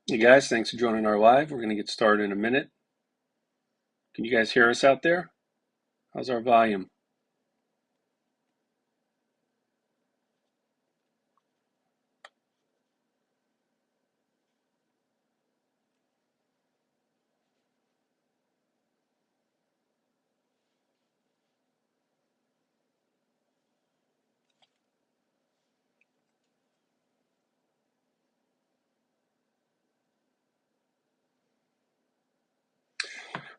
Hey guys, thanks for joining our live. We're going to get started in a minute. Can you guys hear us out there? How's our volume?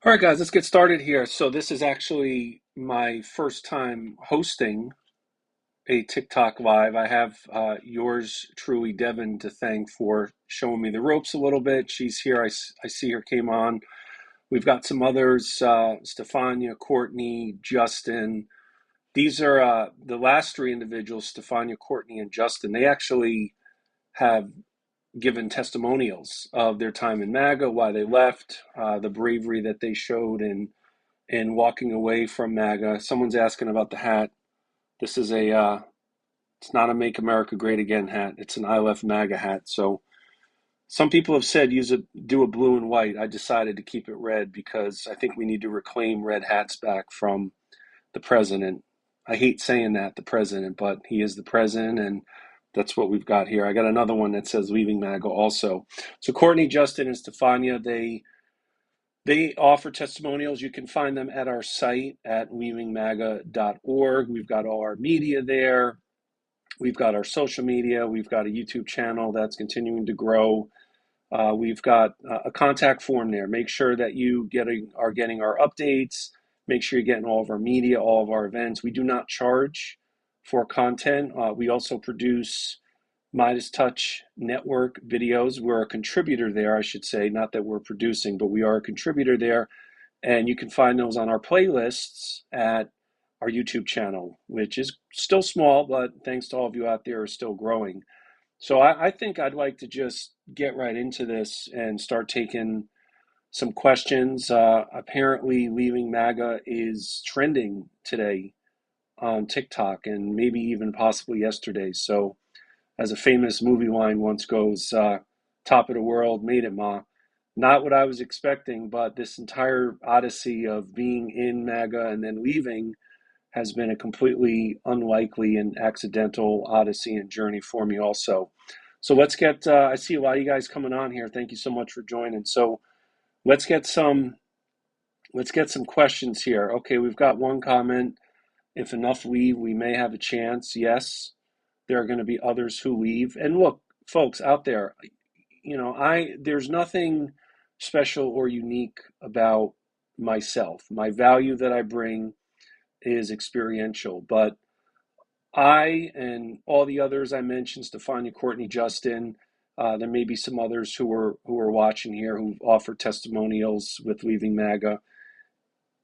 All right, guys, let's get started here. So this is actually my first time hosting a TikTok live. I have yours truly, Devin, to thank for showing me the ropes a little bit. She's here. I see her came on. We've got some others, Stefania, Courtney, Justin. These are the last three individuals, Stefania, Courtney, and Justin. They actually have given testimonials of their time in MAGA, why they left, the bravery that they showed in walking away from MAGA. Someone's asking about the hat. This is it's not a Make America Great Again hat. It's an I Left MAGA hat. So some people have said do a blue and white. I decided to keep it red because I think we need to reclaim red hats back from the president. I hate saying that, the president, but he is the president, and that's what we've got here. I got another one that says leaving MAGA also. So Courtney, Justin, and Stefania, they offer testimonials. You can find them at our site at leavingmaga.org. We've got all our media there. We've got our social media. We've got a YouTube channel that's continuing to grow. We've got a contact form there. Make sure that you are getting our updates. Make sure you're getting all of our media, all of our events. We do not charge for content. We also produce MeidasTouch network videos. We're a contributor there, I should say. Not that we're producing, but we are a contributor there. And you can find those on our playlists at our YouTube channel, which is still small, but thanks to all of you out there, are still growing. So I think I'd like to just get right into this and start taking some questions. Apparently, leaving MAGA is trending today on TikTok and maybe even possibly yesterday. So, as a famous movie line once goes, top of the world, made it, Ma. Not what I was expecting, but this entire odyssey of being in MAGA and then leaving has been a completely unlikely and accidental odyssey and journey for me also. So let's get, I see a lot of you guys coming on here. Thank you so much for joining. So let's get some, let's get some questions here. Okay, we've got one comment. If enough leave, we may have a chance. Yes, there are going to be others who leave. And look, folks out there, there's nothing special or unique about myself. My value that I bring is experiential, but I and all the others I mentioned, Stefania, Courtney, Justin, there may be some others who are watching here who've offered testimonials with leaving MAGA.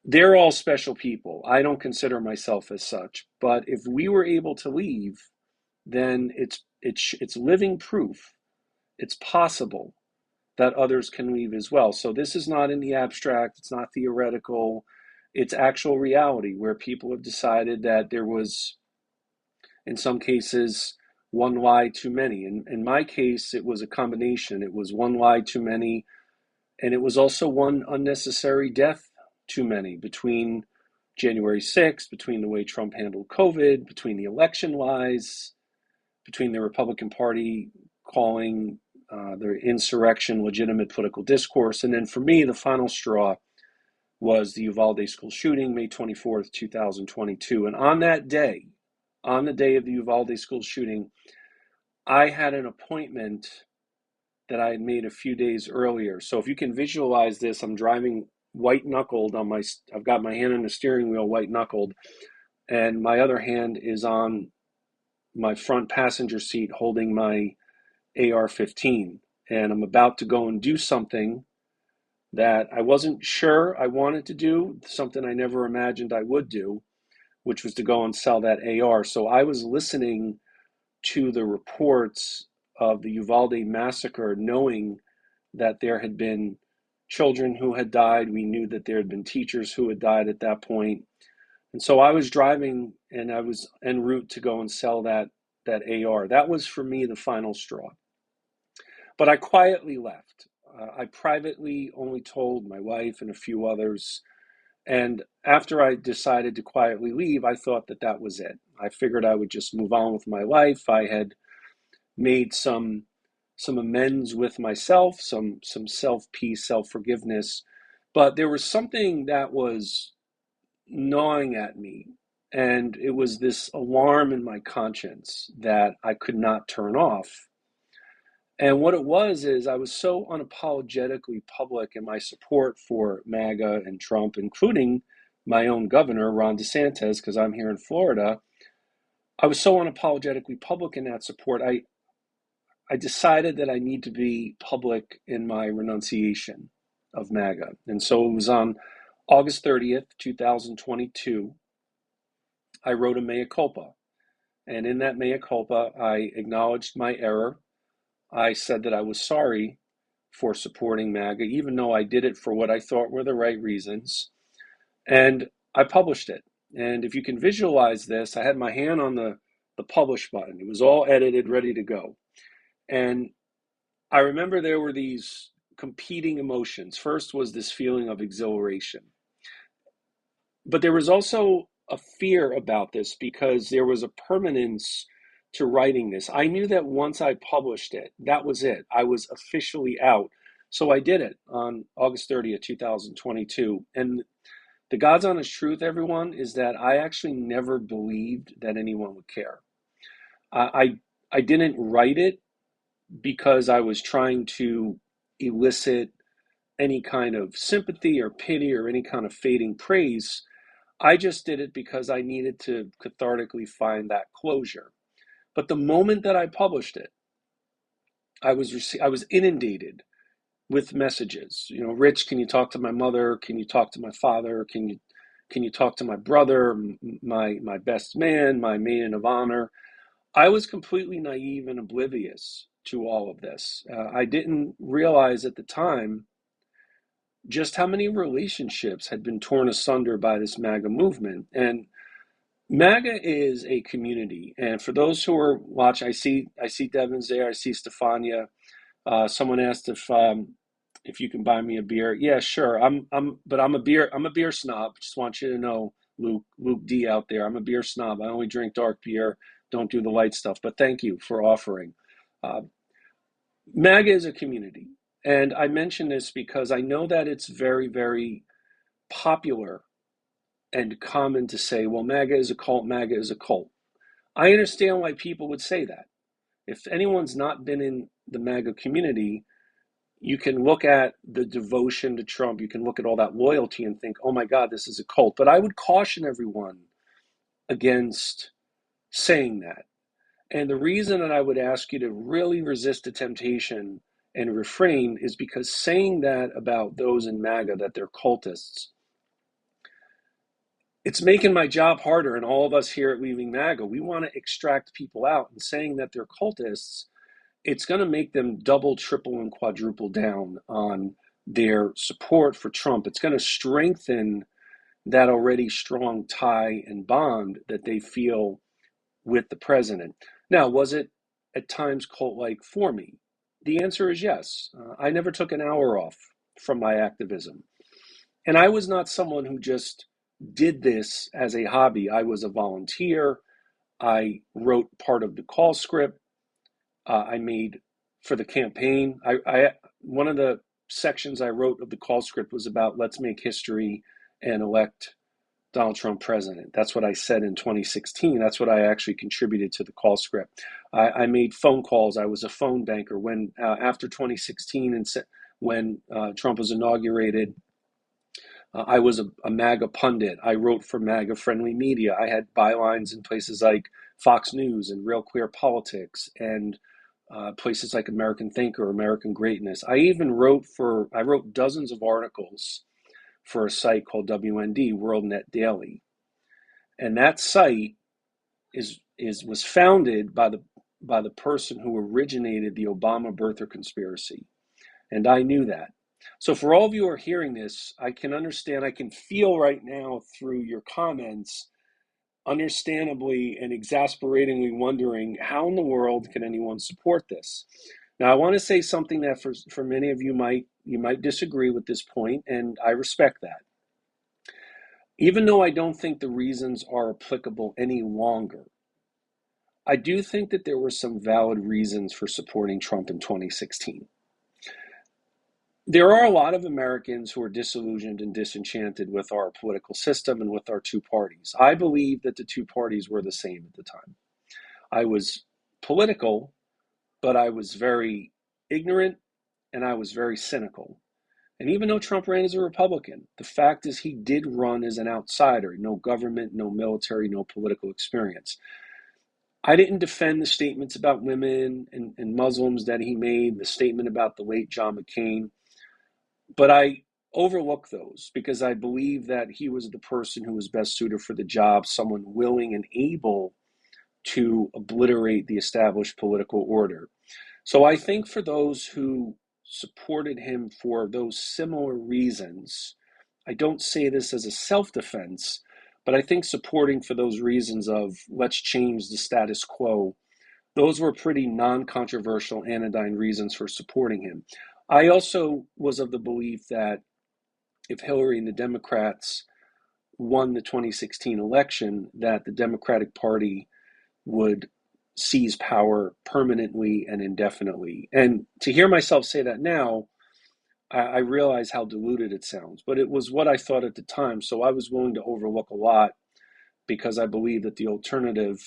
They're all special people. I don't consider myself as such, but if we were able to leave, then it's living proof. It's possible that others can leave as well. So this is not in the abstract. It's not theoretical. It's actual reality where people have decided that there was, in some cases, one lie too many. In my case, it was a combination. It was one lie too many, and it was also one unnecessary death too many between January 6th, between the way Trump handled COVID, between the election lies, between the Republican Party calling the insurrection legitimate political discourse. And then for me, the final straw was the Uvalde school shooting, May 24th, 2022. And on that day, on the day of the Uvalde school shooting, I had an appointment that I had made a few days earlier. So if you can visualize this, I'm driving white knuckled I've got my hand on the steering wheel, white knuckled, and my other hand is on my front passenger seat holding my AR-15. And I'm about to go and do something that I wasn't sure I wanted to do, something I never imagined I would do, which was to go and sell that AR. So I was listening to the reports of the Uvalde massacre, knowing that there had been children who had died. We knew that there had been teachers who had died at that point. And so I was driving and I was en route to go and sell that AR. That was for me the final straw. But I quietly left. I privately only told my wife and a few others. And after I decided to quietly leave, I thought that that was it. I figured I would just move on with my life. I had made some amends with myself, some self-peace, self-forgiveness. But there was something that was gnawing at me. And it was this alarm in my conscience that I could not turn off. And what it was is I was so unapologetically public in my support for MAGA and Trump, including my own governor, Ron DeSantis, because I'm here in Florida. I was so unapologetically public in that support. I decided that I need to be public in my renunciation of MAGA. And so it was on August 30th, 2022, I wrote a mea culpa. And in that mea culpa, I acknowledged my error. I said that I was sorry for supporting MAGA, even though I did it for what I thought were the right reasons. And I published it. And if you can visualize this, I had my hand on the publish button. It was all edited, ready to go. And I remember there were these competing emotions. First was this feeling of exhilaration. But there was also a fear about this because there was a permanence to writing this. I knew that once I published it, that was it. I was officially out. So I did it on August 30th, 2022. And the God's honest truth, everyone, is that I actually never believed that anyone would care. I didn't write it because I was trying to elicit any kind of sympathy or pity or any kind of fading praise. I just did it because I needed to cathartically find that closure. But the moment that I published it, I was inundated with messages. You know, Rich, can you talk to my mother? Can you talk to my father? Can you talk to my brother, my best man, my maiden of honor? I was completely naive and oblivious to all of this. I didn't realize at the time just how many relationships had been torn asunder by this MAGA movement. And MAGA is a community. And for those who are watching, I see Devin's there. I see Stefania. Someone asked if you can buy me a beer. Yeah, sure. But I'm a beer snob. Just want you to know, Luke D out there. I'm a beer snob. I only drink dark beer. Don't do the light stuff. But thank you for offering. Uh, MAGA is a community, and I mention this because I know that it's very, very popular and common to say, well, MAGA is a cult. MAGA is a cult. I understand why people would say that. If anyone's not been in the MAGA community, you can look at the devotion to Trump, you can look at all that loyalty and think, oh my God, this is a cult. But I would caution everyone against saying that. And the reason that I would ask you to really resist the temptation and refrain is because saying that about those in MAGA, that they're cultists, it's making my job harder. And all of us here at Leaving MAGA, we want to extract people out, and saying that they're cultists, it's going to make them double, triple, and quadruple down on their support for Trump. It's going to strengthen that already strong tie and bond that they feel with the president. Now, was it at times cult-like for me? The answer is yes. I never took an hour off from my activism. And I was not someone who just did this as a hobby. I was a volunteer. I wrote part of the call script. I made for the campaign. One of the sections I wrote of the call script was about let's make history and elect Donald Trump president. That's what I said in 2016. That's what I actually contributed to the call script. I made phone calls. I was a phone banker when after 2016 and when Trump was inaugurated. I was a MAGA pundit. I wrote for MAGA friendly media. I had bylines in places like Fox News and Real Clear Politics and places like American Thinker, American Greatness. I wrote dozens of articles for a site called WND, WorldNet Daily. And that site was founded by the person who originated the Obama birther conspiracy. And I knew that. So for all of you who are hearing this, I can understand, I can feel right now through your comments, understandably and exasperatingly wondering how in the world can anyone support this? Now, I want to say something that for many of you might disagree with this point, and I respect that. Even though I don't think the reasons are applicable any longer, I do think that there were some valid reasons for supporting Trump in 2016. There are a lot of Americans who are disillusioned and disenchanted with our political system and with our two parties. I believe that the two parties were the same at the time. I was political, but I was very ignorant and I was very cynical. And even though Trump ran as a Republican, the fact is he did run as an outsider, no government, no military, no political experience. I didn't defend the statements about women and Muslims that he made, the statement about the late John McCain, but I overlook those because I believe that he was the person who was best suited for the job, someone willing and able to obliterate the established political order. So I think for those who supported him for those similar reasons, I don't say this as a self-defense, but I think supporting for those reasons of let's change the status quo, those were pretty non-controversial anodyne reasons for supporting him. I also was of the belief that if Hillary and the Democrats won the 2016 election, that the Democratic Party would seize power permanently and indefinitely. And to hear myself say that now, I realize how diluted it sounds, but it was what I thought at the time. So I was willing to overlook a lot because I believe that the alternative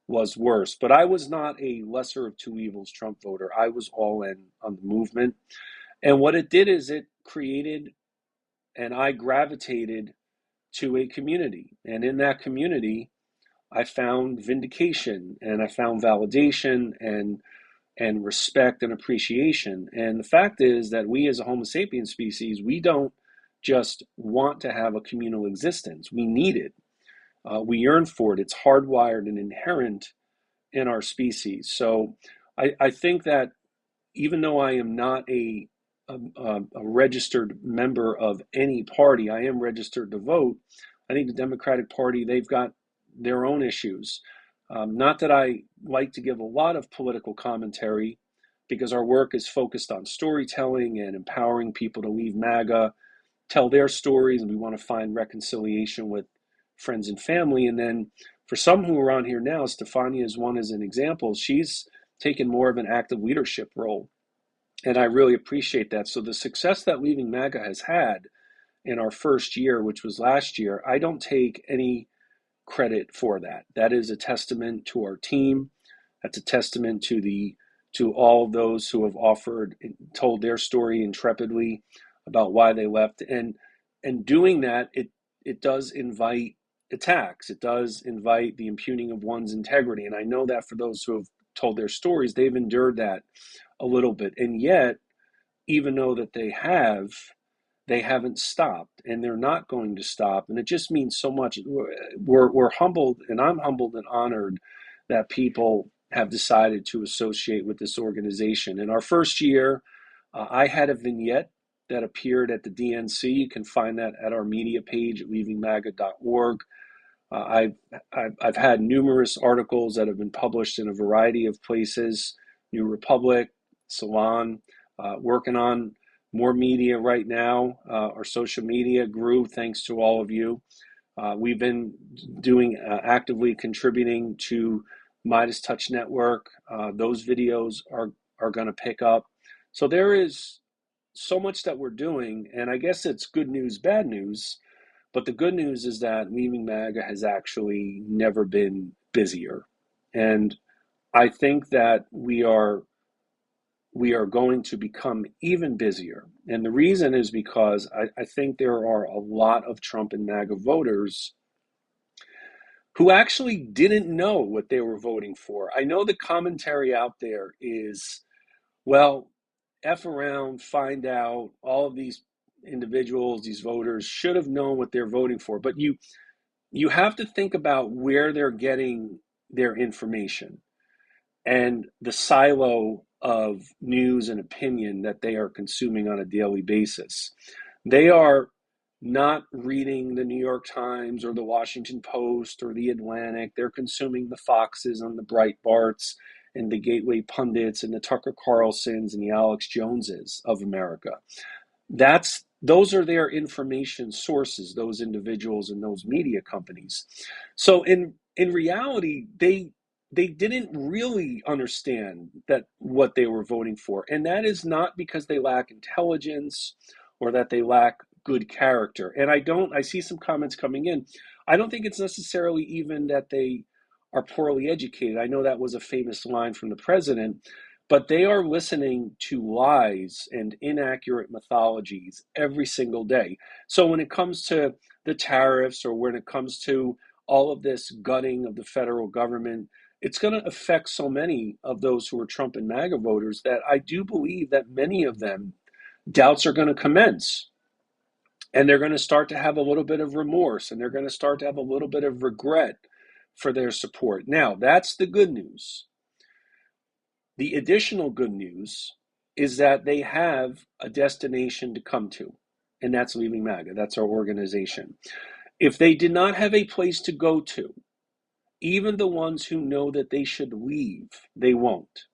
was worse. But I was not a lesser of two evils Trump voter. I was all in on the movement. And what it did is it created, and I gravitated to a community. And in that community, I found vindication and I found validation and respect and appreciation. And the fact is that we as a Homo sapiens species, we don't just want to have a communal existence. We need it. We yearn for it. It's hardwired and inherent in our species. So I think that even though I am not a registered member of any party, I am registered to vote. I think the Democratic Party, they've got their own issues. Not that I like to give a lot of political commentary because our work is focused on storytelling and empowering people to leave MAGA, tell their stories, and we want to find reconciliation with friends and family. And then for some who are on here now, Stefania is one as an example. She's taken more of an active leadership role. And I really appreciate that. So the success that Leaving MAGA has had in our first year, which was last year, I don't take any credit for that. That is a testament to our team. That's a testament to all those who have offered and told their story intrepidly about why they left. And doing that, it does invite attacks. It does invite the impugning of one's integrity. And I know that for those who have told their stories, they've endured that a little bit. And yet, even though that they haven't stopped and they're not going to stop. And it just means so much. We're humbled, and I'm humbled and honored that people have decided to associate with this organization. In our first year, I had a vignette that appeared at the DNC. You can find that at our media page at leavingmaga.org. I've had numerous articles that have been published in a variety of places, New Republic, Salon, working on more media right now. Our social media grew thanks to all of you. We've been doing actively contributing to MeidasTouch Network. Those videos are going to pick up. So there is so much that we're doing, and I guess it's good news, bad news. But the good news is that Leaving MAGA has actually never been busier. And I think that we are going to become even busier. And the reason is because I think there are a lot of Trump and MAGA voters who actually didn't know what they were voting for. I know the commentary out there is, well, F around, find out, all of these individuals, these voters should have known what they're voting for. But you have to think about where they're getting their information and the silo of news and opinion that they are consuming on a daily basis. They are not reading the New York Times or the Washington Post or the Atlantic. They're consuming the Foxes and the Breitbarts and the gateway pundits and the Tucker Carlsons and the Alex Joneses of America. Those are their information sources, those individuals and those media companies. So in reality, they didn't really understand that what they were voting for. And that is not because they lack intelligence or that they lack good character. And I see some comments coming in. I don't think it's necessarily even that they are poorly educated. I know that was a famous line from the president, but they are listening to lies and inaccurate mythologies every single day. So when it comes to the tariffs or when it comes to all of this gutting of the federal government, it's going to affect so many of those who are Trump and MAGA voters that I do believe that many of them, doubts are going to commence. And they're going to start to have a little bit of remorse, and they're going to start to have a little bit of regret for their support. Now, that's the good news. The additional good news is that they have a destination to come to, and that's Leaving MAGA. That's our organization. If they did not have a place to go to, even the ones who know that they should leave, they won't.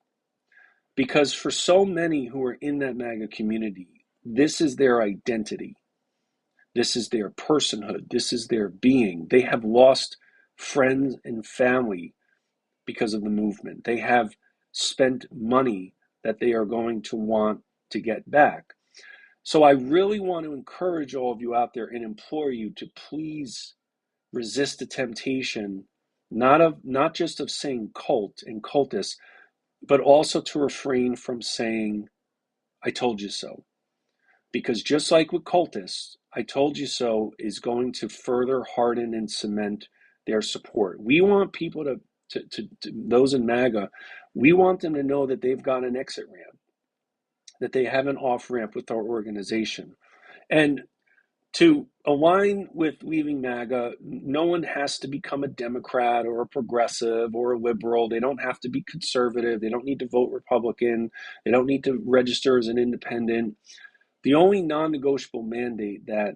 Because for so many who are in that MAGA community, this is their identity. This is their personhood. This is their being. They have lost friends and family because of the movement. They have spent money that they are going to want to get back. So I really want to encourage all of you out there and implore you to please resist the temptation, not just of saying cult and cultist, but also to refrain from saying, I told you so. Because just like with cultists, I told you so is going to further harden and cement their support. We want people to those in MAGA, we want them to know that they've got an exit ramp, that they have an off ramp with our organization. And to align with Leaving MAGA, no one has to become a Democrat or a progressive or a liberal. They don't have to be conservative. They don't need to vote Republican. They don't need to register as an independent. The only non-negotiable mandate that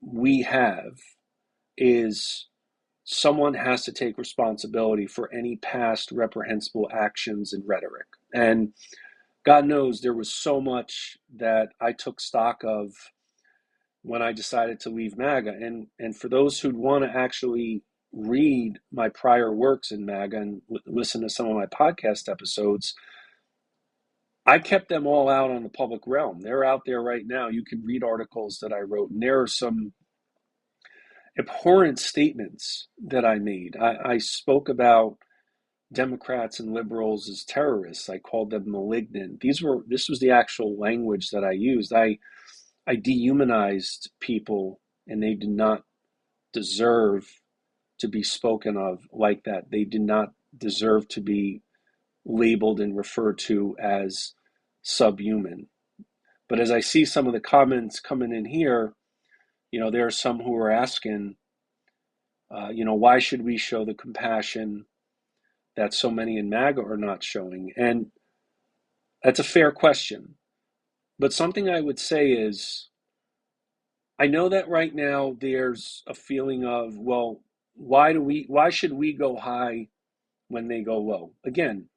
we have is someone has to take responsibility for any past reprehensible actions and rhetoric. And God knows there was so much that I took stock of when I decided to leave MAGA. And for those who'd want to actually read my prior works in MAGA and listen to some of my podcast episodes, I kept them all out on the public realm. They're out there right now. You can read articles that I wrote, and there are some abhorrent statements that I made. I spoke about Democrats and liberals as terrorists. I called them malignant. This was the actual language that I used. I dehumanized people, and they did not deserve to be spoken of like that. They did not deserve to be labeled and referred to as subhuman. But as I see some of the comments coming in here, there are some who are asking, why should we show the compassion that so many in MAGA are not showing? And that's a fair question. But something I would say is, I know that right now there's a feeling of, well, why should we go high when they go low? Again,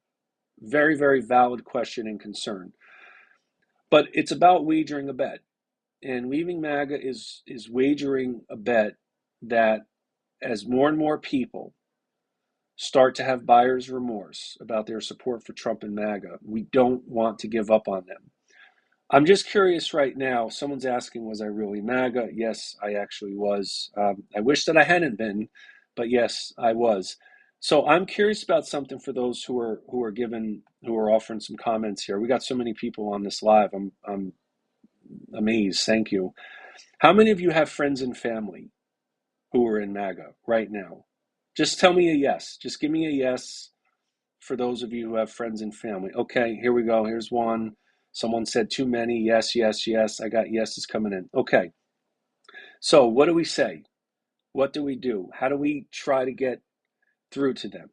very, very valid question and concern. But it's about wagering a bet. And Leaving MAGA is wagering a bet that as more and more people start to have buyer's remorse about their support for Trump and MAGA, we don't want to give up on them. I'm just curious right now. Someone's asking, was I really MAGA? Yes, I actually was. I wish that I hadn't been, but yes, I was. So I'm curious about something for those who are offering some comments here. We got so many people on this live. I'm amazed. Thank you. How many of you have friends and family who are in MAGA right now? Just tell me a yes. Just give me a yes for those of you who have friends and family. Okay, here we go. Here's one. Someone said too many. Yes, yes, yes. I got yeses coming in. Okay. So what do we say? What do we do? How do we try to get through to them?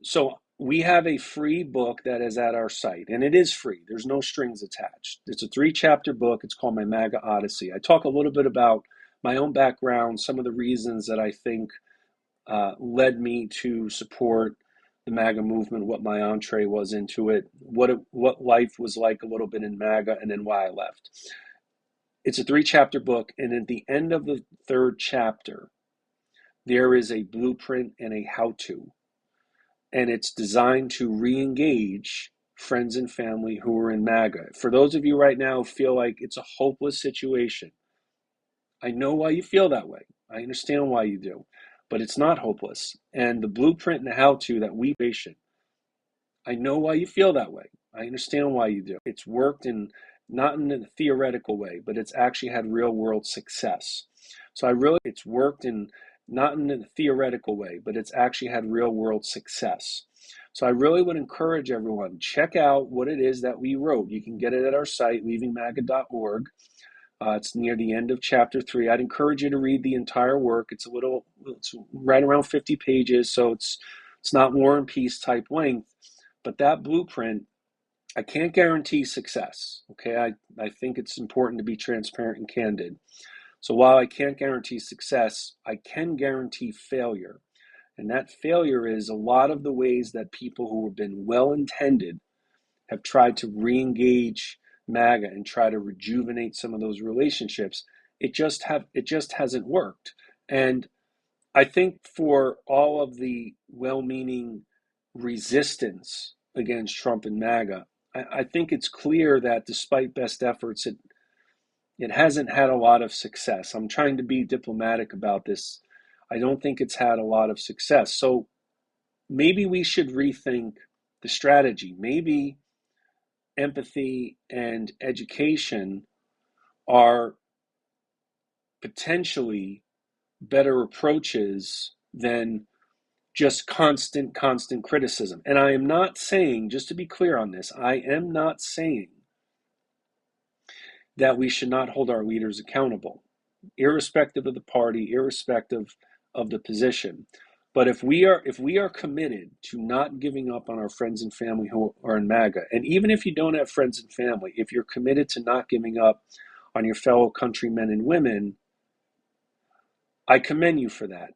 So we have a free book that is at our site, and it is free. There's no strings attached. It's a 3-chapter book. It's called My MAGA Odyssey. I talk a little bit about my own background, some of the reasons that I think led me to support the the MAGA movement, what my entree was into it, what life was like a little bit in MAGA, and then why I left. It's a 3-chapter book, and at the end of the 3rd chapter, there is a blueprint and a how-to, and it's designed to re-engage friends and family who are in MAGA. For those of you right now who feel like it's a hopeless situation, I know why you feel that way. I understand why you do, but it's not hopeless. And the blueprint and the how-to that we patient, I know why you feel that way. I understand why you do. It's worked not in a theoretical way, but it's actually had real world success. So it's worked not in a theoretical way, but it's actually had real world success. So I really would encourage everyone, check out what it is that we wrote. You can get it at our site, leavingmaga.org. It's near the end of chapter 3. I'd encourage you to read the entire work. It's right around 50 pages, so it's not War and Peace type length. But that blueprint, I can't guarantee success. Okay, I think it's important to be transparent and candid. So while I can't guarantee success, I can guarantee failure. And that failure is a lot of the ways that people who have been well-intended have tried to re-engage MAGA and try to rejuvenate some of those relationships. It just hasn't worked. And I think for all of the well-meaning resistance against Trump and MAGA, I think it's clear that despite best efforts, it hasn't had a lot of success. I'm trying to be diplomatic about this. I don't think it's had a lot of success. So maybe we should rethink the strategy. Maybe empathy and education are potentially better approaches than just constant criticism. And I am not saying, just to be clear on this, I am not saying that we should not hold our leaders accountable, irrespective of the party, irrespective of the position. But if we are committed to not giving up on our friends and family who are in MAGA, and even if you don't have friends and family, if you're committed to not giving up on your fellow countrymen and women, I commend you for that.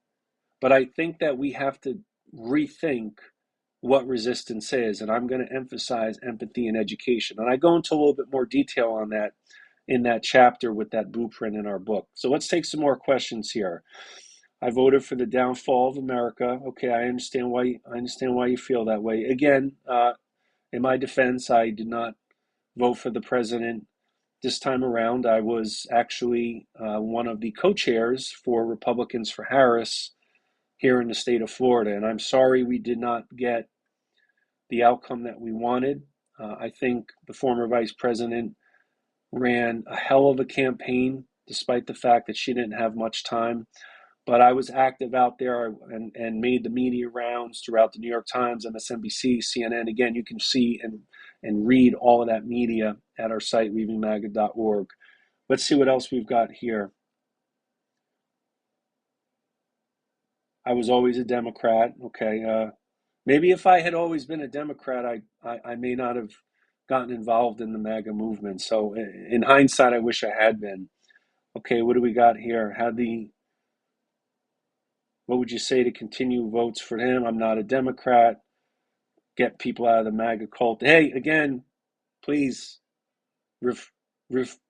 But I think that we have to rethink what resistance is, and I'm going to emphasize empathy and education. And I go into a little bit more detail on that in that chapter with that blueprint in our book. So let's take some more questions here. I voted for the downfall of America. Okay, I understand why you feel that way. Again, in my defense, I did not vote for the president this time around. I was actually one of the co-chairs for Republicans for Harris here in the state of Florida, and I'm sorry we did not get the outcome that we wanted. I think the former vice president ran a hell of a campaign, despite the fact that she didn't have much time. But I was active out there and made the media rounds throughout the New York Times, MSNBC, CNN. Again, you can see and read all of that media at our site, leavingmaga.org. Let's see what else we've got here. I was always a Democrat. Okay. Maybe if I had always been a Democrat, I may not have gotten involved in the MAGA movement. So in hindsight, I wish I had been. Okay, what do we got here? What would you say to continue votes for him? I'm not a Democrat. Get people out of the MAGA cult. Hey, again, please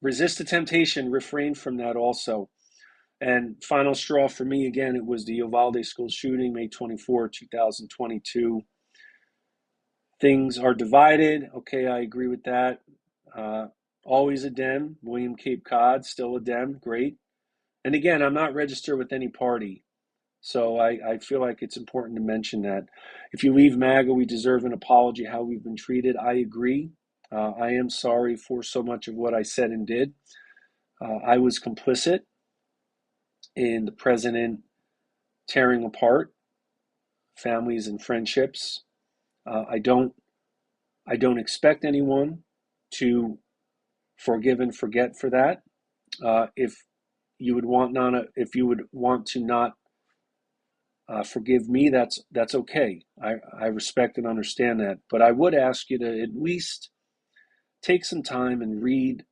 resist the temptation. Refrain from that also. And final straw for me, again, it was the Uvalde school shooting, May 24, 2022. Things are divided. Okay, I agree with that. Always a Dem. William Cape Cod, still a Dem. Great. And again, I'm not registered with any party. So I feel like it's important to mention that. If you leave MAGA, we deserve an apology how we've been treated. I agree. I am sorry for so much of what I said and did. I was complicit in the president tearing apart families and friendships. I don't expect anyone to forgive and forget for that. If you would want to not forgive me, that's okay. I respect and understand that. But I would ask you to at least take some time and read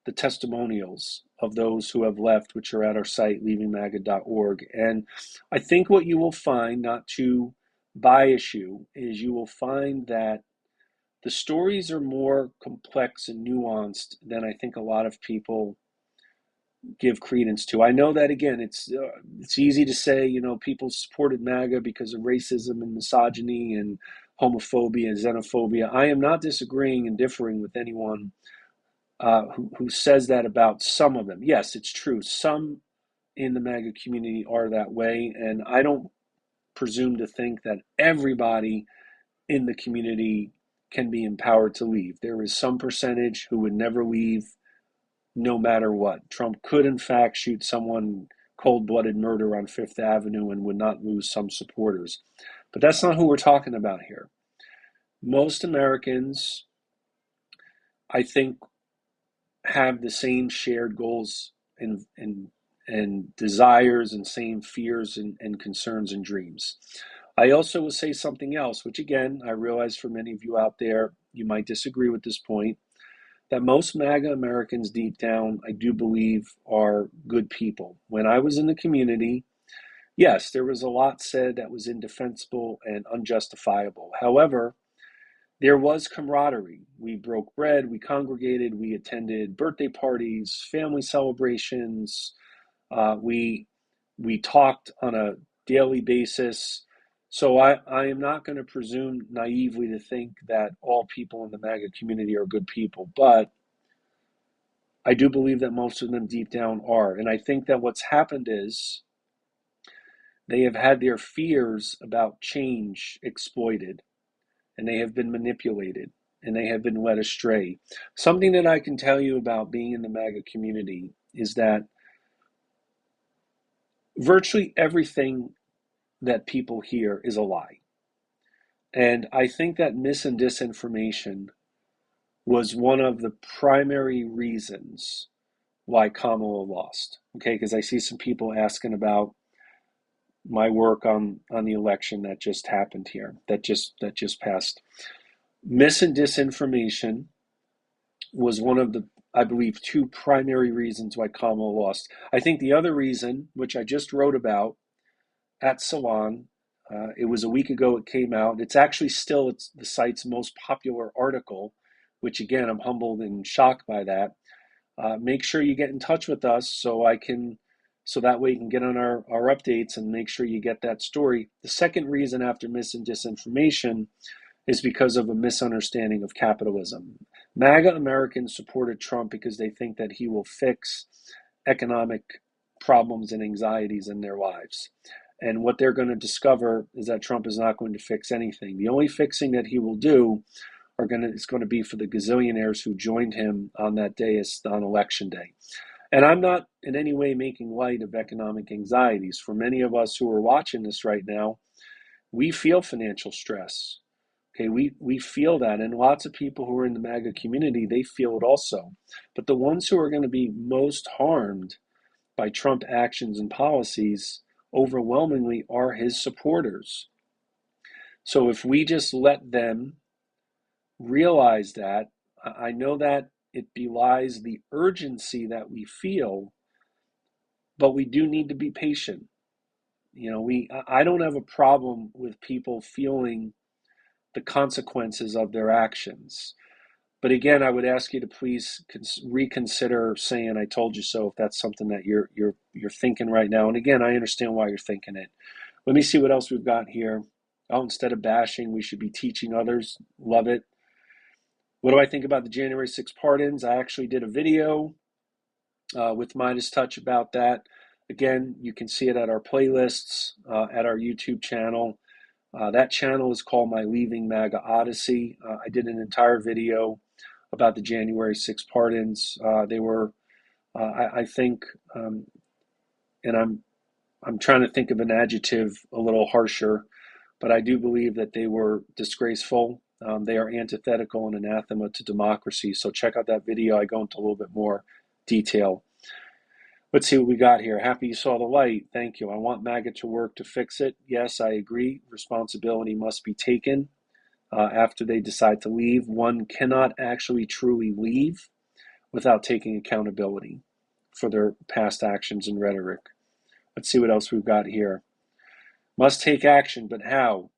the testimonials of those who have left, which are at our site, leavingmaga.org. And I think what you will find, not to by issue is you will find that the stories are more complex and nuanced than I think a lot of people give credence to. I know that again, it's easy to say, people supported MAGA because of racism and misogyny and homophobia and xenophobia. I am not disagreeing and differing with anyone who says that about some of them. Yes, it's true. Some in the MAGA community are that way, and I don't presume to think that everybody in the community can be empowered to leave. There is some percentage who would never leave no matter what. Trump could, in fact, shoot someone cold-blooded murder on Fifth Avenue and would not lose some supporters. But that's not who we're talking about here. Most Americans, I think, have the same shared goals and desires and same fears and concerns and dreams. I also will say something else, which again, I realize for many of you out there, you might disagree with this point, that most MAGA Americans deep down, I do believe, are good people. When I was in the community, yes, there was a lot said that was indefensible and unjustifiable. However, there was camaraderie. We broke bread, we congregated, we attended birthday parties, family celebrations. We talked on a daily basis. So I am not going to presume naively to think that all people in the MAGA community are good people, but I do believe that most of them deep down are. And I think that what's happened is they have had their fears about change exploited, and they have been manipulated, and they have been led astray. Something that I can tell you about being in the MAGA community is that virtually everything that people hear is a lie. And I think that mis and disinformation was one of the primary reasons why Kamala lost. Okay, because I see some people asking about my work on the election that just happened here, that just passed. Mis and disinformation was one of the, I believe, two primary reasons why Kamala lost. I think the other reason, which I just wrote about at Salon, it was a week ago it came out. It's actually still it's the site's most popular article, which again, I'm humbled and shocked by that. Make sure you get in touch with us so that way you can get on our updates and make sure you get that story. The second reason after mis and disinformation is because of a misunderstanding of capitalism. MAGA Americans supported Trump because they think that he will fix economic problems and anxieties in their lives. And what they're going to discover is that Trump is not going to fix anything. The only fixing that he will do is going to be for the gazillionaires who joined him on that day on election day. And I'm not in any way making light of economic anxieties. For many of us who are watching this right now, we feel financial stress. Okay, we feel that, and lots of people who are in the MAGA community, they feel it also. But the ones who are going to be most harmed by Trump actions and policies overwhelmingly are his supporters. So if we just let them realize that, I know that it belies the urgency that we feel, but we do need to be patient. I don't have a problem with people feeling the consequences of their actions. But again, I would ask you to please reconsider saying "I told you so" if that's something that you're thinking right now. And again, I understand why you're thinking it. Let me see what else we've got here. Oh, instead of bashing, we should be teaching others. Love it. What do I think about the January 6th pardons? I actually did a video with MeidasTouch about that. Again, you can see it at our playlists at our YouTube channel. That channel is called My Leaving MAGA Odyssey. I did an entire video about the January 6th pardons. They were, I think, and I'm trying to think of an adjective a little harsher, but I do believe that they were disgraceful. They are antithetical and anathema to democracy. So check out that video. I go into a little bit more detail. Let's see what we got here. Happy you saw the light. Thank you. I want MAGA to work to fix it. Yes, I agree. Responsibility must be taken after they decide to leave. One cannot actually truly leave without taking accountability for their past actions and rhetoric. Let's see what else we've got here. Must take action, but how?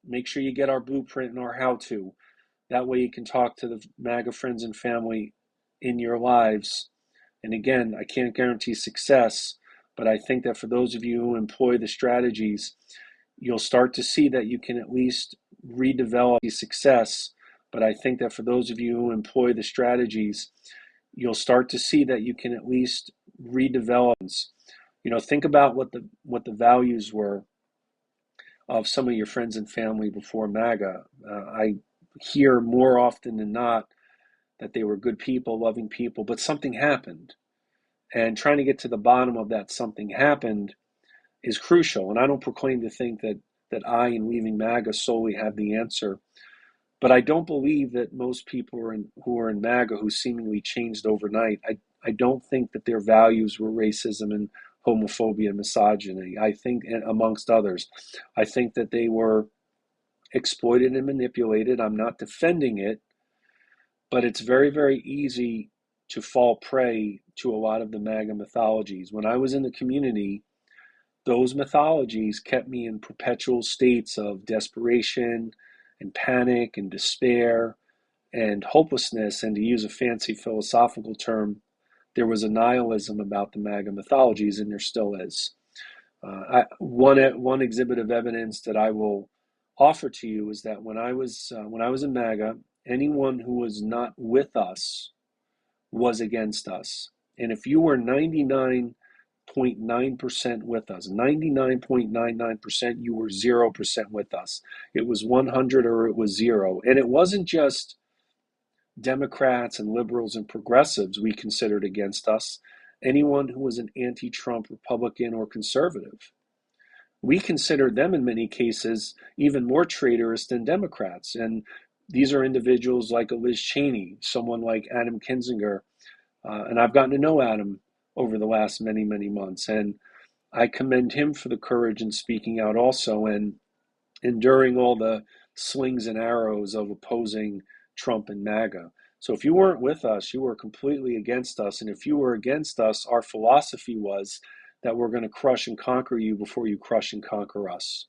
Make sure you get our blueprint and our how-to. That way you can talk to the MAGA friends and family in your lives. And again, I can't guarantee success, but I think that for those of you who employ the strategies, you'll start to see that you can at least redevelop success. But I think that for those of you who employ the strategies, you'll start to see that you can at least redevelop. Think about what the values were of some of your friends and family before MAGA. I hear more often than not that they were good people, loving people, but something happened. And trying to get to the bottom of that something happened is crucial. And I don't proclaim to think that I, in leaving MAGA, solely have the answer. But I don't believe that most people who are in MAGA who seemingly changed overnight, I don't think that their values were racism and homophobia and misogyny. I think, amongst others, I think that they were exploited and manipulated. I'm not defending it, but it's very, very easy to fall prey to a lot of the MAGA mythologies. When I was in the community, those mythologies kept me in perpetual states of desperation and panic and despair and hopelessness. And to use a fancy philosophical term, there was a nihilism about the MAGA mythologies, and there still is. One exhibit of evidence that I will offer to you is that when I was in MAGA, anyone who was not with us was against us. And if you were 99.9% with us, 99.99%, you were 0% with us. It was 100 or it was zero. And it wasn't just Democrats and liberals and progressives we considered against us. Anyone who was an anti-Trump Republican or conservative. We considered them in many cases even more traitorous than Democrats. And these are individuals like a Liz Cheney, someone like Adam Kinzinger. And I've gotten to know Adam over the last many, many months. And I commend him for the courage in speaking out also and enduring all the slings and arrows of opposing Trump and MAGA. So if you weren't with us, you were completely against us. And if you were against us, our philosophy was that we're going to crush and conquer you before you crush and conquer us.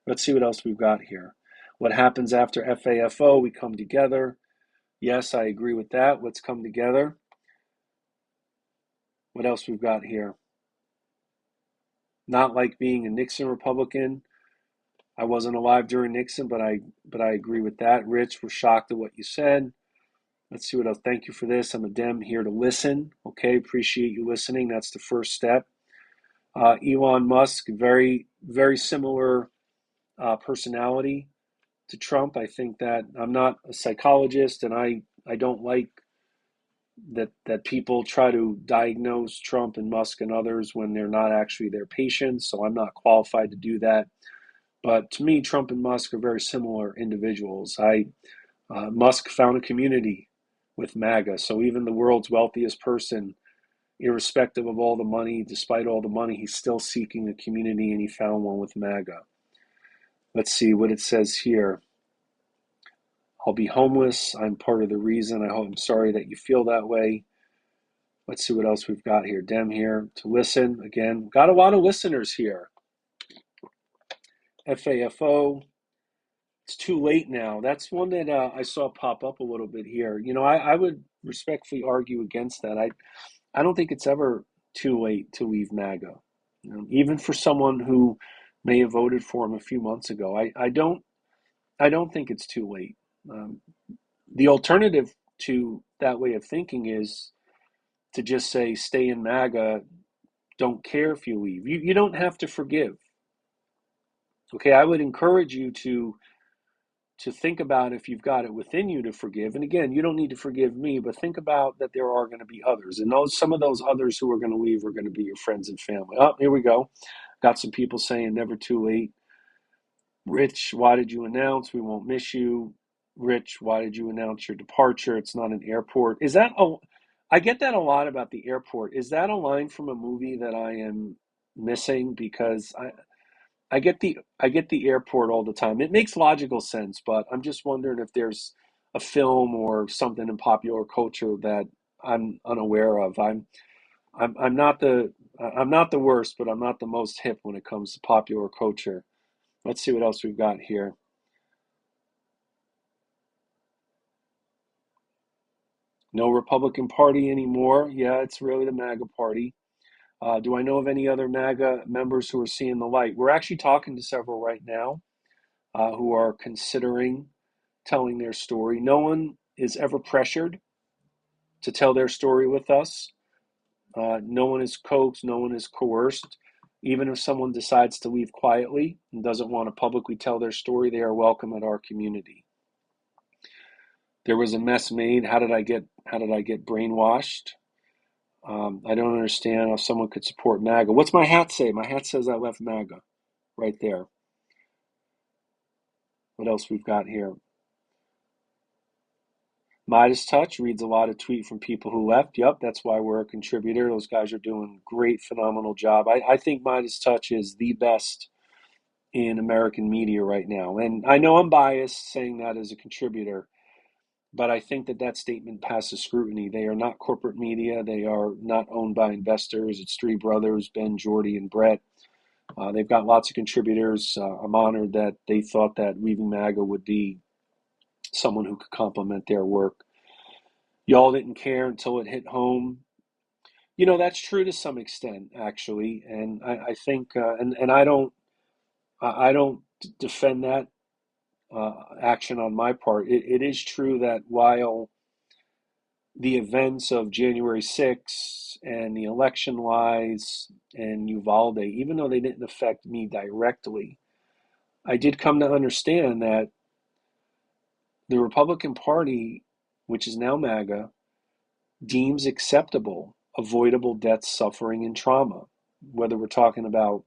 Let's see what else we've got here. What happens after FAFO? We come together. Yes, I agree with that. Let's come together. What else we've got here? Not like being a Nixon Republican. I wasn't alive during Nixon, but I agree with that. Rich, we're shocked at what you said. Let's see what else. Thank you for this. I'm a Dem here to listen. Okay, appreciate you listening. That's the first step. Elon Musk, very, very similar personality to Trump. I think that I'm not a psychologist, and I don't like that people try to diagnose Trump and Musk and others when they're not actually their patients. So I'm not qualified to do that. But to me, Trump and Musk are very similar individuals. Musk found a community with MAGA. So even the world's wealthiest person, irrespective of all the money, despite all the money, he's still seeking a community, and he found one with MAGA. Let's see what it says here. I'll be homeless. I'm part of the reason. I'm sorry that you feel that way. Let's see what else we've got here. Dem here to listen. Again, got a lot of listeners here. FAFO. It's too late now. That's one that I saw pop up a little bit here. I would respectfully argue against that. I don't think it's ever too late to leave MAGA. Even for someone who may have voted for him a few months ago. I don't think it's too late. The alternative to that way of thinking is to just say, stay in MAGA, don't care if you leave. You don't have to forgive. Okay, I would encourage you to think about if you've got it within you to forgive. And again, you don't need to forgive me, but think about that there are going to be others. And some of those others who are going to leave are going to be your friends and family. Oh, here we go. Got some people saying never too late. Rich, why did you announce? We won't miss you. Rich, why did you announce your departure? It's not an airport. I get that a lot about the airport. Is that a line from a movie that I am missing? Because I get the airport all the time. It makes logical sense, but I'm just wondering if there's a film or something in popular culture that I'm unaware of. I'm not the worst, but I'm not the most hip when it comes to popular culture. Let's see what else we've got here. No Republican Party anymore. Yeah, it's really the MAGA party. Do I know of any other MAGA members who are seeing the light? We're actually talking to several right now who are considering telling their story. No one is ever pressured to tell their story with us. No one is coaxed, no one is coerced. Even if someone decides to leave quietly and doesn't want to publicly tell their story, they are welcome at our community. There was a mess made. How did I get brainwashed? I don't understand how someone could support MAGA. What's my hat say? My hat says I left MAGA right there. What else we've got here? MeidasTouch reads a lot of tweet from people who left. Yep, that's why we're a contributor. Those guys are doing great, phenomenal job. I think MeidasTouch is the best in American media right now. And I know I'm biased saying that as a contributor, but I think that statement passes scrutiny. They are not corporate media. They are not owned by investors. It's three brothers, Ben, Jordy, and Brett. They've got lots of contributors. I'm honored that they thought that Leaving MAGA would be someone who could complement their work. Y'all didn't care until it hit home. That's true to some extent, actually. And I think, and I don't defend that action on my part. It is true that while the events of January 6th and the election lies and Uvalde, even though they didn't affect me directly, I did come to understand that the Republican Party, which is now MAGA, deems acceptable avoidable death, suffering, and trauma. Whether we're talking about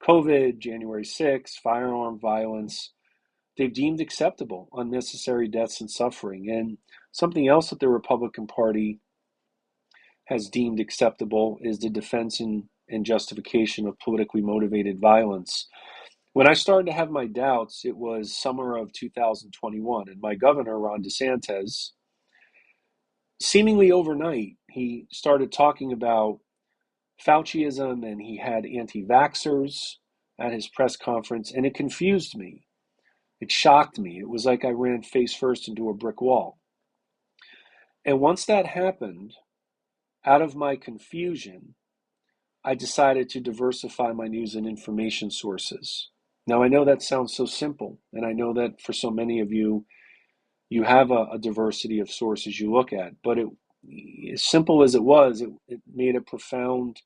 COVID, January 6th, firearm violence, they've deemed acceptable unnecessary deaths and suffering. And something else that the Republican Party has deemed acceptable is the defense and justification of politically motivated violence. When I started to have my doubts, it was summer of 2021, and my governor, Ron DeSantis, seemingly overnight, he started talking about Fauciism, and he had anti-vaxxers at his press conference, and it confused me. It shocked me. It was like I ran face first into a brick wall. And once that happened, out of my confusion, I decided to diversify my news and information sources. Now, I know that sounds so simple, and I know that for so many of you, you have a diversity of sources you look at, but as simple as it was, it made a profound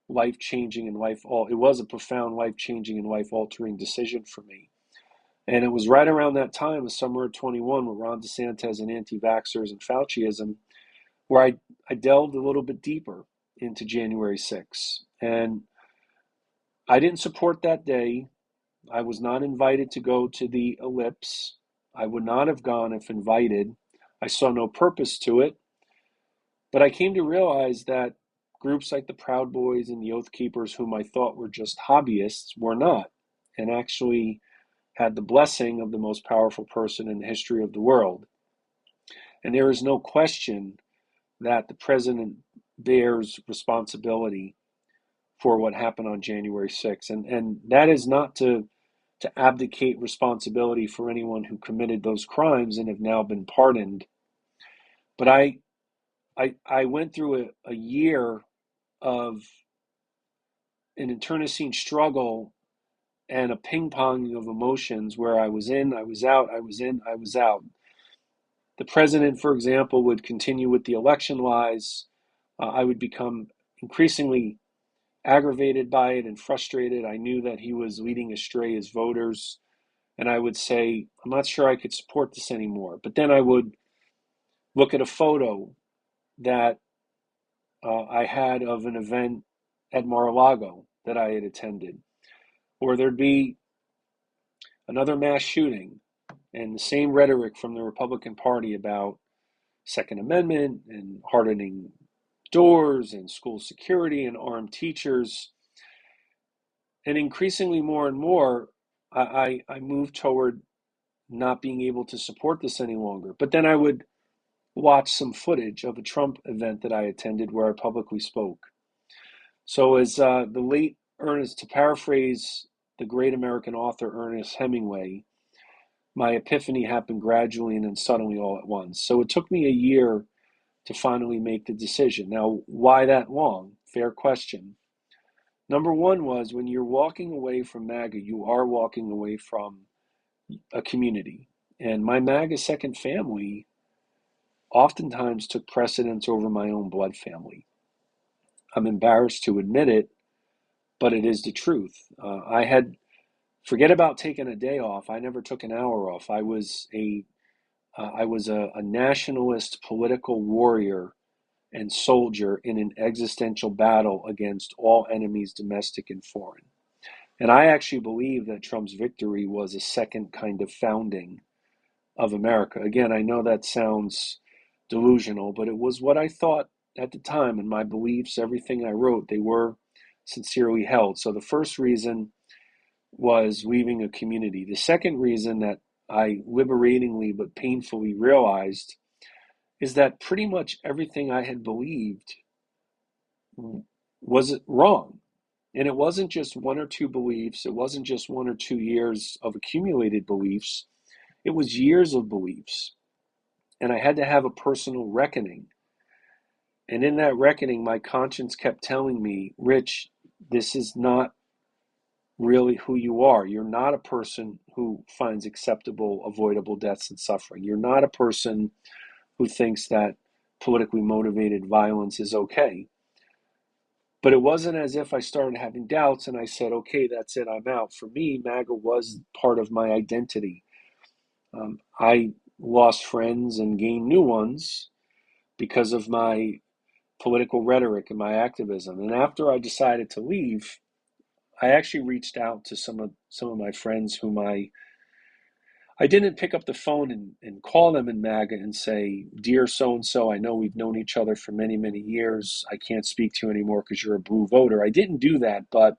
life-changing and it was a profound life-changing and life-altering decision for me. And it was right around that time, the summer of 21, with Ron DeSantis and anti-vaxxers and Fauciism, where I delved a little bit deeper into January 6th. And I didn't support that day. I was not invited to go to the ellipse. I would not have gone if invited. I saw no purpose to it. But I came to realize that groups like the Proud Boys and the Oath Keepers, whom I thought were just hobbyists, were not, and actually had the blessing of the most powerful person in the history of the world. And there is no question that the president bears responsibility for what happened on January 6th. And that is not to abdicate responsibility for anyone who committed those crimes and have now been pardoned. But I went through a year of an internecine struggle and a ping-ponging of emotions where I was in, I was out, I was in, I was out. The president, for example, would continue with the election lies. I would become increasingly aggravated by it and frustrated. I knew that he was leading astray his voters. And I would say, I'm not sure I could support this anymore. But then I would look at a photo that I had of an event at Mar-a-Lago that I had attended. Or there'd be another mass shooting and the same rhetoric from the Republican Party about Second Amendment and hardening doors and school security and armed teachers. And increasingly more and more, I moved toward not being able to support this any longer. But then I would watch some footage of a Trump event that I attended where I publicly spoke. So as the late Ernest, to paraphrase the great American author Ernest Hemingway, my epiphany happened gradually and then suddenly all at once. So it took me a year to finally make the decision. Now, why that long? Fair question. Number one was, when you're walking away from MAGA, you are walking away from a community. And my MAGA second family oftentimes took precedence over my own blood family. I'm embarrassed to admit it, but it is the truth. Forget about taking a day off. I never took an hour off. I was a nationalist political warrior and soldier in an existential battle against all enemies, domestic and foreign. And I actually believe that Trump's victory was a second kind of founding of America. Again, I know that sounds delusional, but it was what I thought at the time, and my beliefs, everything I wrote, they were sincerely held. So the first reason was leaving a community. The second reason that I liberatingly but painfully realized is that pretty much everything I had believed was wrong. And it wasn't just one or two beliefs. It wasn't just 1 or 2 years of accumulated beliefs. It was years of beliefs. And I had to have a personal reckoning. And in that reckoning, my conscience kept telling me, Rich, this is not really who you are. You're not a person who finds acceptable, avoidable deaths and suffering. You're not a person who thinks that politically motivated violence is okay. But it wasn't as if I started having doubts and I said, okay, that's it, I'm out. For me, MAGA was part of my identity. I lost friends and gained new ones because of my political rhetoric and my activism. And after I decided to leave, I actually reached out to some of my friends whom I didn't pick up the phone and call them in MAGA and say, dear so-and-so, I know we've known each other for many, many years. I can't speak to you anymore because you're a blue voter. I didn't do that, but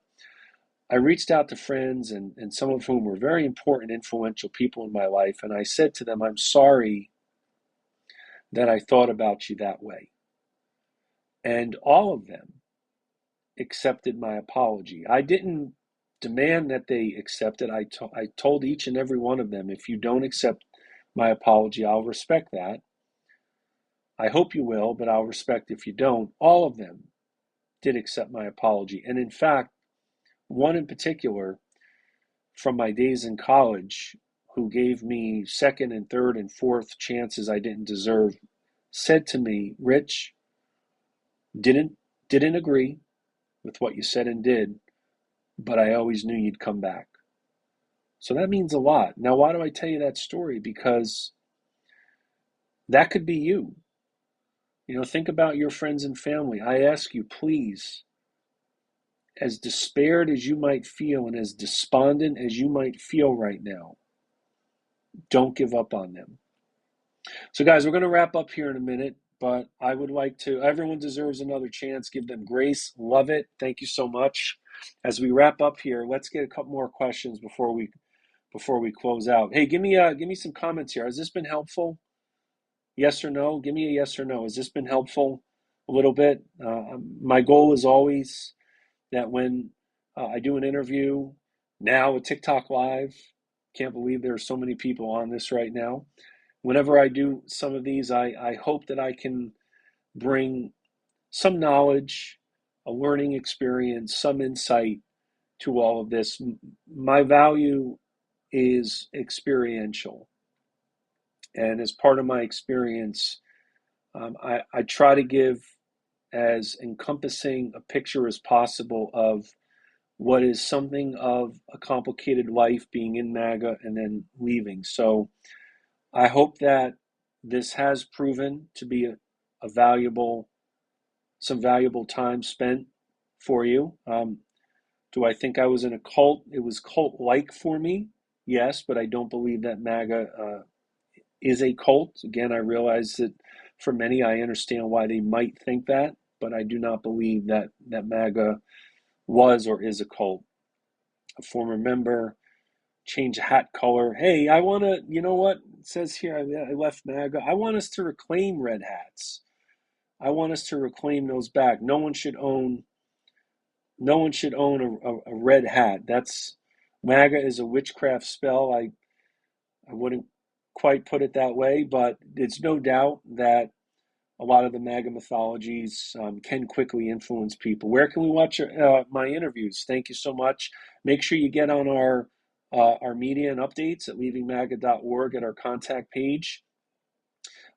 I reached out to friends and some of whom were very important, influential people in my life. And I said to them, I'm sorry that I thought about you that way. And all of them accepted my apology. I didn't demand that they accept it. I told each and every one of them, if you don't accept my apology, I'll respect that. I hope you will, but I'll respect if you don't. All of them did accept my apology. And in fact, one in particular from my days in college, who gave me second and third and fourth chances I didn't deserve, said to me, Rich, didn't agree with what you said and did, but I always knew you'd come back. So that means a lot. Now, why do I tell you that story? Because that could be you. Think about your friends and family. I ask you, please, as despaired as you might feel and as despondent as you might feel right now, don't give up on them. So, guys, we're going to wrap up here in a minute, but I would like to, everyone deserves another chance. Give them grace. Love it. Thank you so much. As we wrap up here, let's get a couple more questions before we close out. Hey, give me some comments here. Has this been helpful? Yes or no? Give me a yes or no. Has this been helpful a little bit? My goal is always that when I do an interview, now a TikTok Live, can't believe there are so many people on this right now. Whenever I do some of these, I hope that I can bring some knowledge, a learning experience, some insight to all of this. My value is experiential. And as part of my experience, I try to give as encompassing a picture as possible of what is something of a complicated life being in MAGA and then leaving. So I hope that this has proven to be some valuable time spent for you. Do I think I was in a cult? It was cult-like for me, yes, but I don't believe that MAGA is a cult. Again, I realize that for many, I understand why they might think that, but I do not believe that MAGA was or is a cult. A former member, change hat color. Hey, I want to, you know what? It says here, I left MAGA. I want us to reclaim red hats. I want us to reclaim those back. No one should own a red hat. That's MAGA is a witchcraft spell. I wouldn't quite put it that way, but it's no doubt that a lot of the MAGA mythologies can quickly influence people. Where can we watch my interviews? Thank you so much. Make sure you get on our media and updates at leavingmaga.org at our contact page.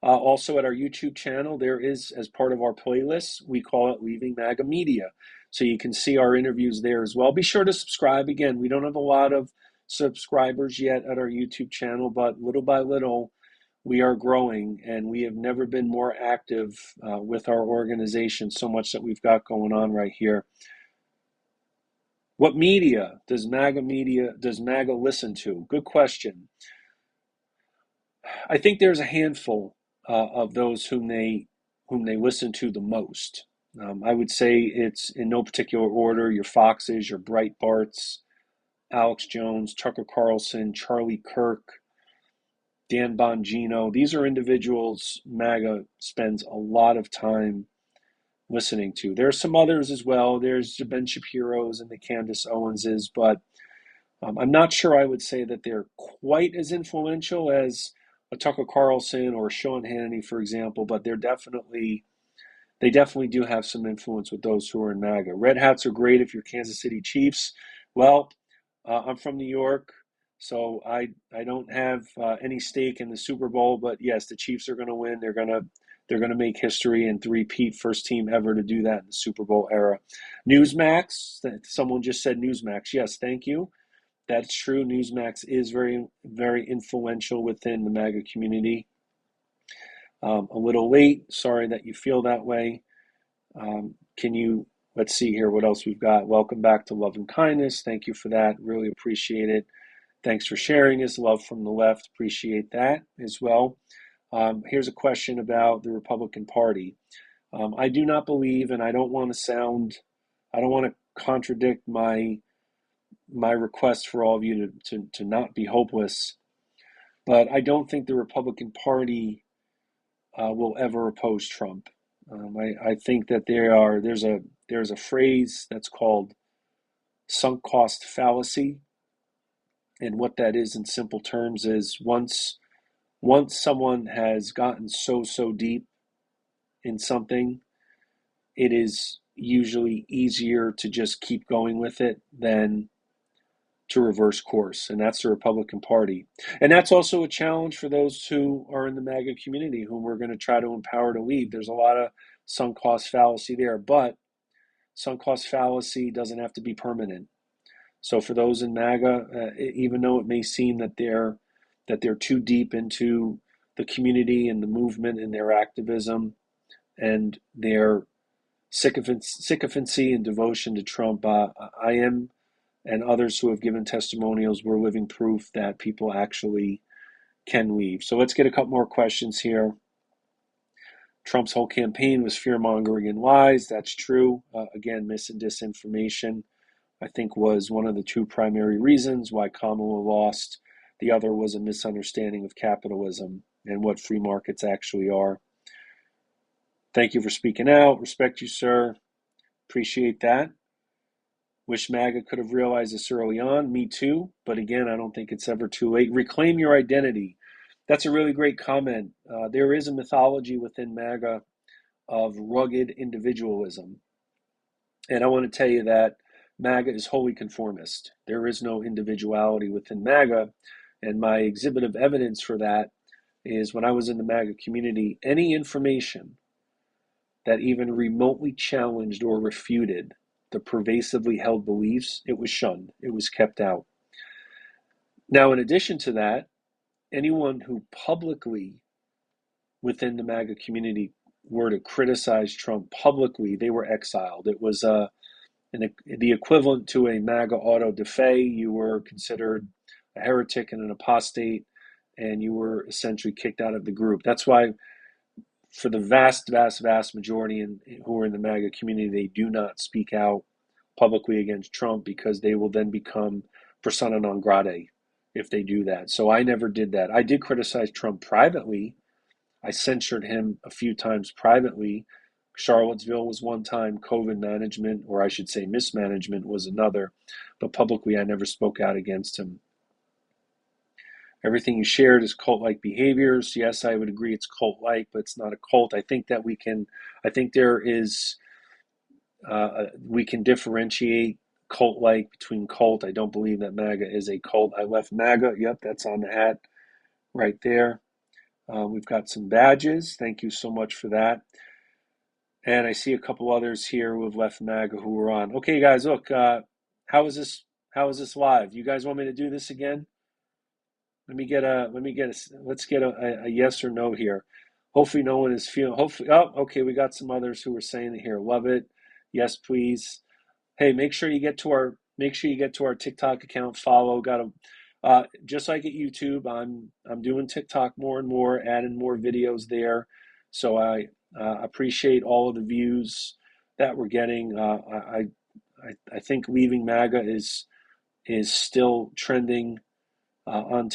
Also at our YouTube channel, there is, as part of our playlist, we call it Leaving MAGA Media. So you can see our interviews there as well. Be sure to subscribe. Again, we don't have a lot of subscribers yet at our YouTube channel, but little by little, we are growing, and we have never been more active with our organization, so much that we've got going on right here. What media does MAGA listen to? Good question. I think there's a handful of those whom they listen to the most. I would say it's in no particular order: your Foxes, your Breitbarts, Alex Jones, Tucker Carlson, Charlie Kirk, Dan Bongino. These are individuals MAGA spends a lot of time listening to. There are some others as well. There's the Ben Shapiro's and the Candace Owenses, but I'm not sure I would say that they're quite as influential as a Tucker Carlson or Sean Hannity, for example, but they definitely do have some influence with those who are in MAGA. Red hats are great if you're Kansas City Chiefs. Well, I'm from New York, so I don't have any stake in the Super Bowl, but yes, the Chiefs are going to win. They're going to make history and three-peat, first team ever to do that in the Super Bowl era. Newsmax, someone just said Newsmax. Yes, thank you. That's true. Newsmax is very, very influential within the MAGA community. A little late. Sorry that you feel that way. Let's see here what else we've got. Welcome back to Love and Kindness. Thank you for that. Really appreciate it. Thanks for sharing this. Love from the left. Appreciate that as well. Here's a question about the Republican Party. I do not believe, and I don't want to contradict my request for all of you to not be hopeless, but I don't think the Republican Party will ever oppose Trump. I think that there's a phrase that's called sunk cost fallacy, and what that is in simple terms is once someone has gotten so deep in something, it is usually easier to just keep going with it than to reverse course, and that's the Republican Party. And that's also a challenge for those who are in the MAGA community, whom we're going to try to empower to leave. There's a lot of sunk cost fallacy there, but sunk cost fallacy doesn't have to be permanent. So for those in MAGA, even though it may seem that they're too deep into the community and the movement and their activism and their sycophancy and devotion to Trump, I am, and others who have given testimonials, we're living proof that people actually can leave. So let's get a couple more questions here. Trump's whole campaign was fear-mongering and lies. That's true. Again, mis and disinformation, I think, was one of the two primary reasons why Kamala lost. The other was a misunderstanding of capitalism and what free markets actually are. Thank you for speaking out. Respect you, sir. Appreciate that. Wish MAGA could have realized this early on. Me too. But again, I don't think it's ever too late. Reclaim your identity. That's a really great comment. There is a mythology within MAGA of rugged individualism. And I want to tell you that MAGA is wholly conformist. There is no individuality within MAGA. And my exhibit of evidence for that is when I was in the MAGA community, any information that even remotely challenged or refuted the pervasively held beliefs, it was shunned. It was kept out. Now, in addition to that, anyone who publicly within the MAGA community were to criticize Trump publicly, they were exiled. It was the equivalent to a MAGA auto da fe. You were considered a heretic and an apostate, and you were essentially kicked out of the group. That's why for the vast majority who are in the MAGA community, they do not speak out publicly against Trump because they will then become persona non grata if they do that. So I never did that. I did criticize Trump privately. I censured him a few times privately. Charlottesville was one time, COVID management, or I should say mismanagement, was another. But publicly, I never spoke out against him. Everything you shared is cult-like behaviors. Yes, I would agree it's cult-like, but it's not a cult. I think that I think there is, we can differentiate cult-like between cult. I don't believe that MAGA is a cult. I left MAGA. Yep, that's on the hat right there. We've got some badges. Thank you so much for that. And I see a couple others here who have left MAGA who were on. Okay, guys, look, how is this? How is this live? You guys want me to do this again? Let's get a yes or no here. Hopefully no one is feeling, hopefully, oh, okay, we got some others who are saying it here. Love it. Yes, please. Hey, make sure you get to our TikTok account, follow, just like at YouTube, I'm doing TikTok more and more, adding more videos there. So I appreciate all of the views that we're getting. I think leaving MAGA is still trending on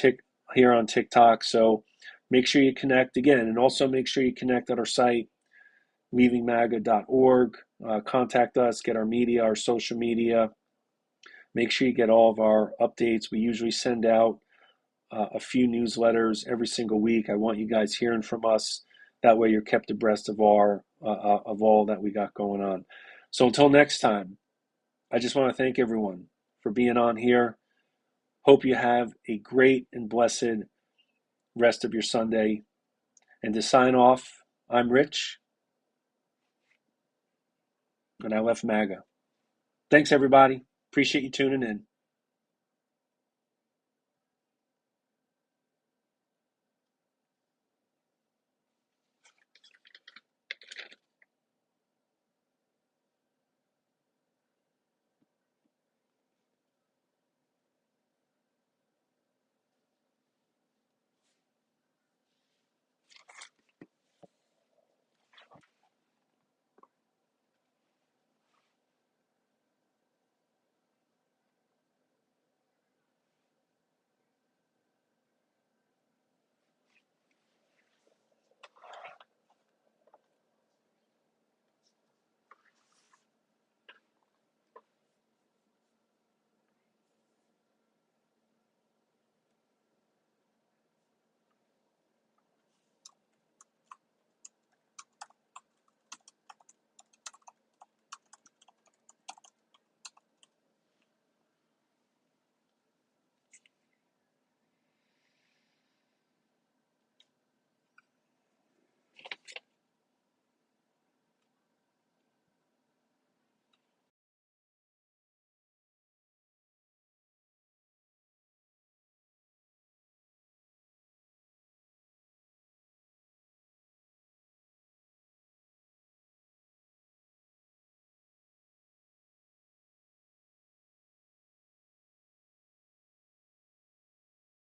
here on TikTok. So make sure you connect again, and also make sure you connect at our site, leavingmaga.org. Contact us, get our media, our social media. Make sure you get all of our updates. We usually send out a few newsletters every single week. I want you guys hearing from us. That way, you're kept abreast of of all that we got going on. So until next time, I just want to thank everyone for being on here. Hope you have a great and blessed rest of your Sunday. And to sign off, I'm Rich, and I left MAGA. Thanks, everybody. Appreciate you tuning in.